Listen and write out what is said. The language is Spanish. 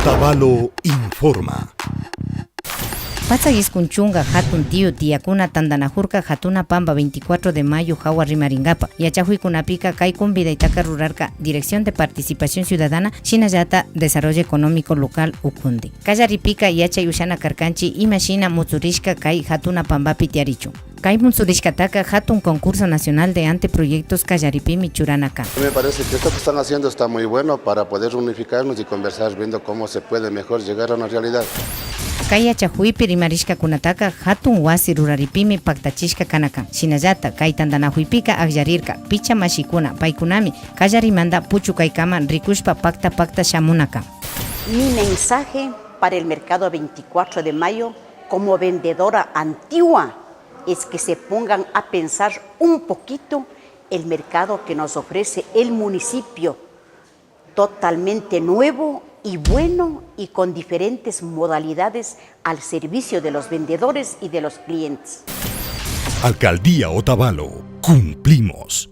Otavalo informa. Patsagis-kunchunga hatun tío tiakuna tandanajurka hatuna pamba 24 de mayo jawa rimaringapa. Yachahuikunapika kay convidaitaka rurarka Dirección de Participación Ciudadana Shinayata Desarrollo Económico Local Ukundi. Kallaripika yachay ushana karkanchi imashina mutsurishka kay hatuna pambapi tiarichu. Kay mutsurishkataka hatun concurso nacional de anteproyectos Kallaripimi churanaka. Me parece que esto que están haciendo está muy bueno para poder unificarnos y conversar viendo cómo se puede mejor llegar a una realidad. Kay yachahuipi rimarishka kunataka hatun wasi ruraripimi paktachishka kanaka. Shinallata kay tandanahuipika agllarirka picha mashikuna paikunami kallarimanda puchukaykama rikushpa pakta shamunaka. Mi mensaje para el mercado 24 de mayo como vendedora antigua es que se pongan a pensar un poquito el mercado que nos ofrece el municipio, totalmente nuevo y bueno y con diferentes modalidades al servicio de los vendedores y de los clientes. Alcaldía Otavalo, cumplimos.